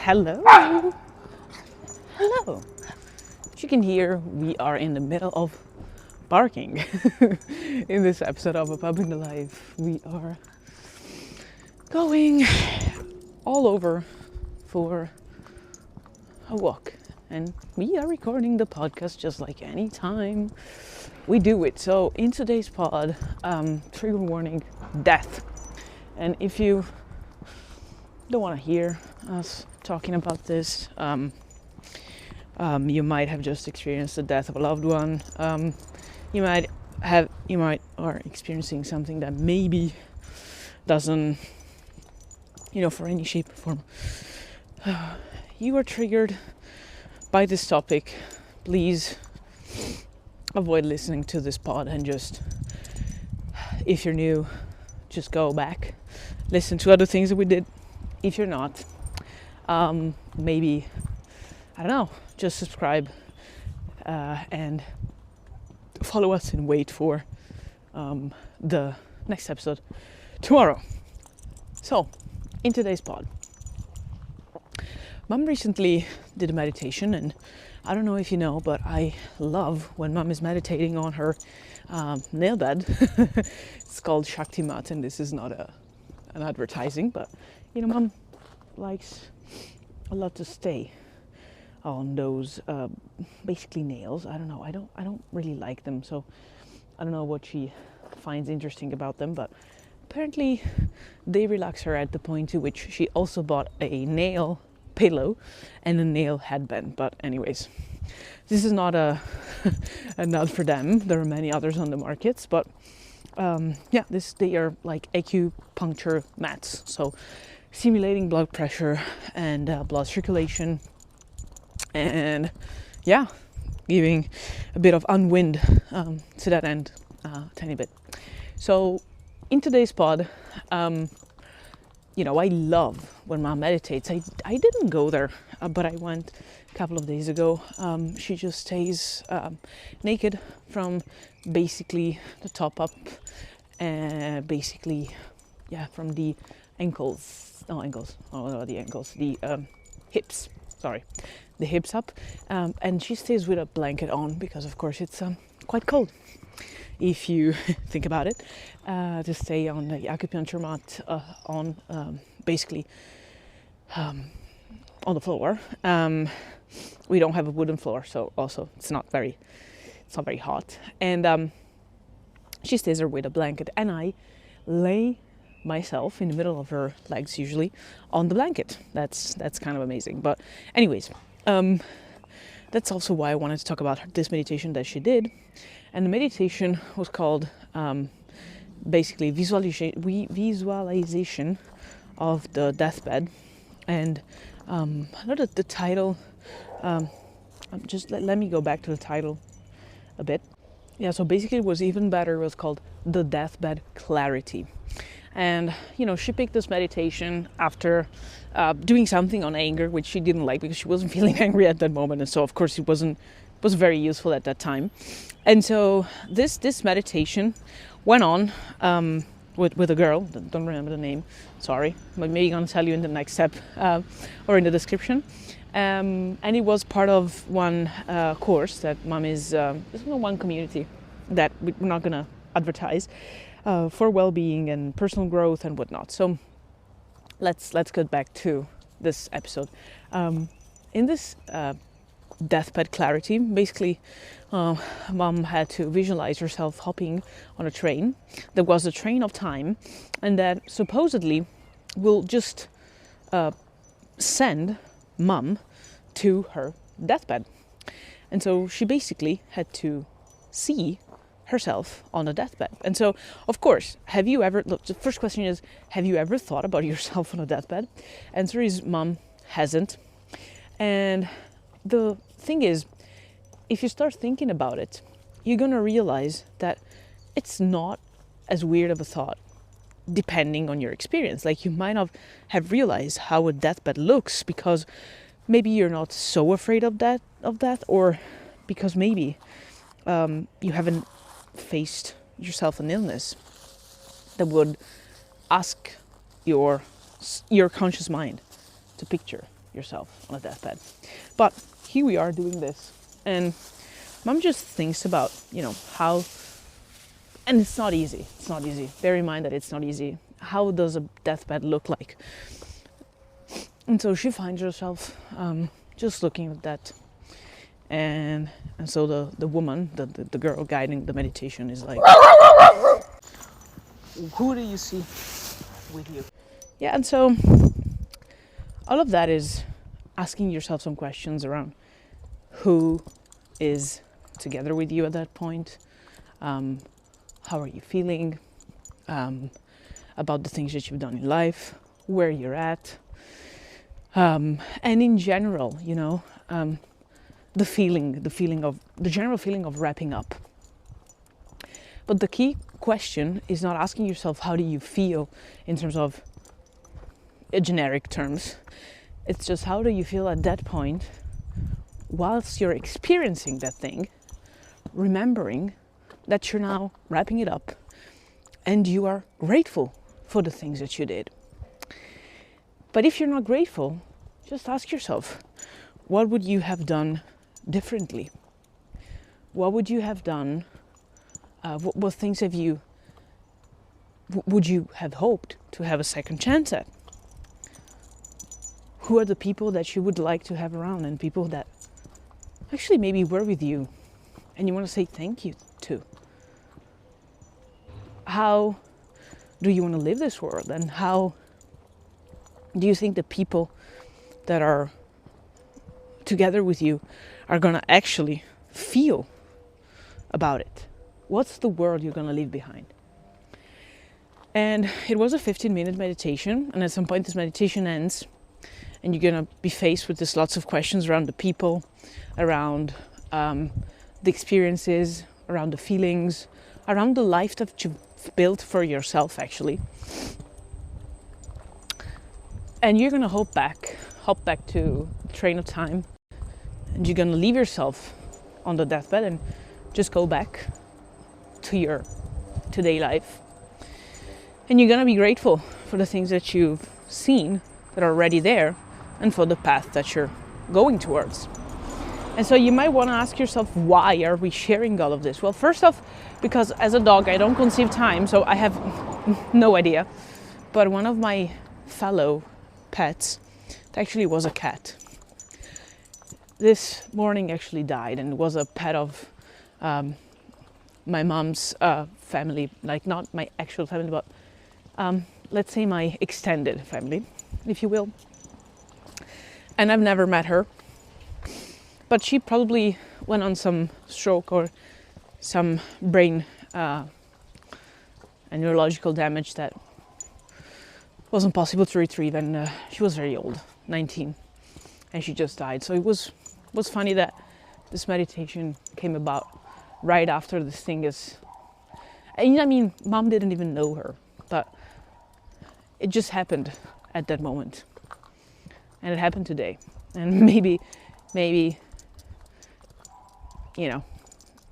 Hello. Hello. As you can hear, we are in the middle of barking. In this episode of A Pup In The Life, we are going all over for a walk. And we are recording the podcast just like any time we do it. So in today's pod, trigger warning, death. And if you don't want to hear us talking about this, you might have just experienced the death of a loved one. You might are experiencing something that maybe doesn't, for any shape or form, you are triggered by this topic. Please avoid listening to this pod and just, if you're new, just go back, listen to other things that we did. If you're not, maybe, I don't know, just subscribe and follow us and wait for the next episode tomorrow. So, in today's pod, Mom recently did a meditation, and I don't know if you know, but I love when Mom is meditating on her nail bed. It's called Shakti Mat, and this is not an advertising, but Mom likes a lot to stay on those basically nails. I don't know. I don't really like them, so I don't know what she finds interesting about them, but apparently they relax her at the point to which she also bought a nail pillow and a nail headband. But anyways, this is not a nod for them. There are many others on the markets, but they are like acupuncture mats, so simulating blood pressure and blood circulation, and giving a bit of unwind to that end, tiny bit. So in today's pod, I love when Mom meditates. I didn't go there, but I went a couple of days ago. She just stays naked from basically the top up, and from the hips. Sorry, the hips up, and she stays with a blanket on because, of course, it's quite cold. If you think about it, to stay on the acupuncture mat on the floor. We don't have a wooden floor, so also it's not very hot. And she stays there with a blanket, and I lay myself in the middle of her legs, usually on the blanket. That's kind of amazing. But anyways, that's also why I wanted to talk about this meditation that she did. And the meditation was called basically visualization of the deathbed. And I know that the title, just let me go back to the title a bit. Yeah, so basically it was even better. It was called The Deathbed Clarity. And, she picked this meditation after doing something on anger, which she didn't like because she wasn't feeling angry at that moment. And so, of course, it was very useful at that time. And so this meditation went on with a girl. Don't remember the name. Sorry. But maybe I'm going to tell you in the next step or in the description. And it was part of one course that Mom is one community that we're not going to advertise. For well-being and personal growth and whatnot. So let's get back to this episode. In this deathbed clarity, basically, Mom had to visualize herself hopping on a train. There was a train of time, and that supposedly will just send Mom to her deathbed. And so she basically had to see herself on a deathbed. And so, of course, the first question is, have you ever thought about yourself on a deathbed? Answer is, Mom hasn't. And the thing is, if you start thinking about it, you're gonna realize that it's not as weird of a thought, depending on your experience. Like, you might not have realized how a deathbed looks because maybe you're not so afraid of death, or because maybe you haven't faced yourself an illness that would ask your conscious mind to picture yourself on a deathbed. But here we are doing this, and mom just thinks about, how, and it's not easy. It's not easy. Bear in mind that it's not easy. How does a deathbed look like? And so she finds herself just looking at that. And so the woman, the girl guiding the meditation is like, who do you see with you? Yeah, and so all of that is asking yourself some questions around who is together with you at that point. How are you feeling about the things that you've done in life, where you're at, and in general, the general feeling of wrapping up. But the key question is not asking yourself how do you feel in terms of generic terms. It's just how do you feel at that point whilst you're experiencing that thing, remembering that you're now wrapping it up and you are grateful for the things that you did. But if you're not grateful, just ask yourself, what would you have done differently? What would you have done? What things would you have hoped to have a second chance at? Who are the people that you would like to have around, and people that actually maybe were with you and you want to say thank you to? How do you want to live this world, and how do you think the people that are together with you are going to actually feel about it? What's the world you're going to leave behind? And it was a 15-minute meditation, and at some point this meditation ends and you're going to be faced with this lots of questions around the people, around the experiences, around the feelings, around the life that you've built for yourself actually. And you're going to hop back to the train of time, and you're going to leave yourself on the deathbed and just go back to your today life. And you're going to be grateful for the things that you've seen that are already there, and for the path that you're going towards. And so you might want to ask yourself, why are we sharing all of this? Well, first off, because as a dog, I don't conceive time, so I have no idea. But one of my fellow pets actually was a cat. This morning actually died, and it was a pet of my mom's family, like not my actual family, but let's say my extended family, if you will. And I've never met her, but she probably went on some stroke or some brain and neurological damage that wasn't possible to retrieve, and she was very old, 19, and she just died. So it was funny that this meditation came about right after this thing is, and I mean, mom didn't even know her, but it just happened at that moment. And it happened today. And maybe,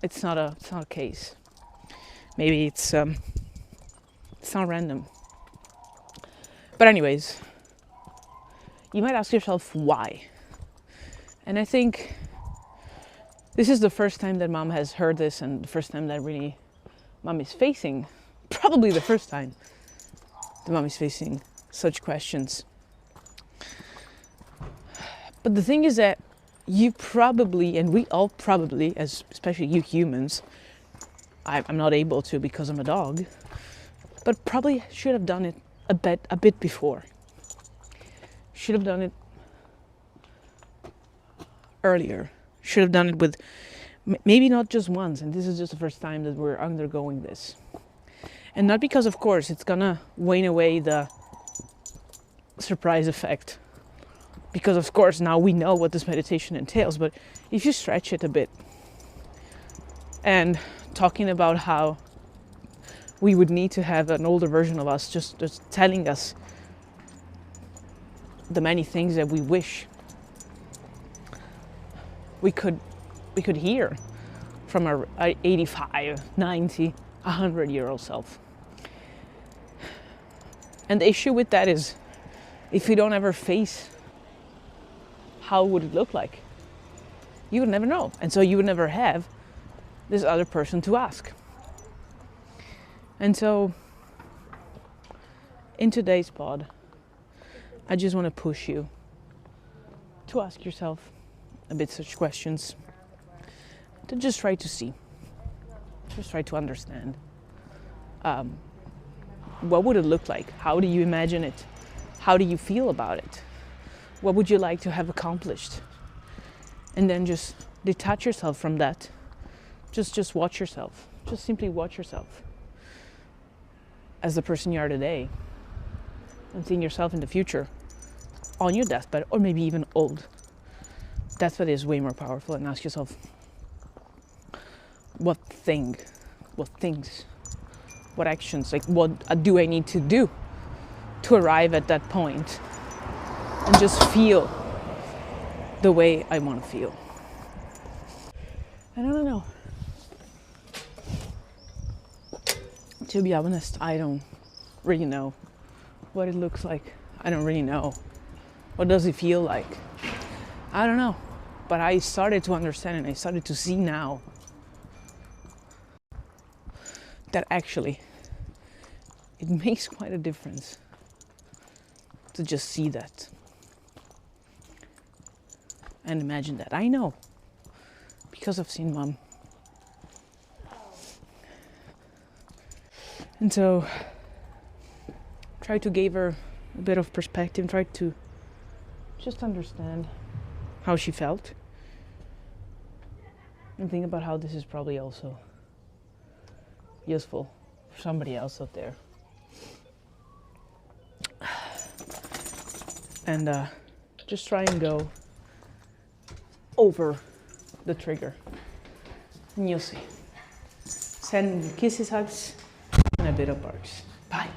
it's not a case. Maybe it's not random. But anyways, you might ask yourself why. And I think this is the first time that mom has heard this, and the first time that really mom is facing, probably the first time that mom is facing such questions. But the thing is that you probably, and we all probably, especially you humans, I'm not able to because I'm a dog, but probably should have done it a bit before. Should have done it earlier. Should have done it with maybe not just once, and this is just the first time that we're undergoing this. And not because, of course, it's gonna wane away the surprise effect. Because, of course, now we know what this meditation entails, but if you stretch it a bit and talking about how we would need to have an older version of us just telling us the many things that we wish we could hear from our 85, 90, 100-year-old self. And the issue with that is, if we don't ever face how would it look like? You would never know. And so you would never have this other person to ask. And so in today's pod, I just want to push you to ask yourself a bit such questions, to just try to see, just try to understand. What would it look like? How do you imagine it? How do you feel about it? What would you like to have accomplished? And then just detach yourself from that. Just watch yourself. Just simply watch yourself as the person you are today, and seeing yourself in the future on your deathbed, or maybe even old. Deathbed is way more powerful, and ask yourself, what things, what actions, like what do I need to do to arrive at that point, and just feel the way I want to feel. And I don't know. To be honest, I don't really know what it looks like. I don't really know. What does it feel like? I don't know. But I started to understand, and I started to see now that actually it makes quite a difference to just see that and imagine that. I know, because I've seen Mom. And so try to give her a bit of perspective, try to just understand how she felt, and think about how this is probably also useful for somebody else out there. And just try and go over the trigger, and you'll see. Send kisses, hugs, and a bit of barks. Bye.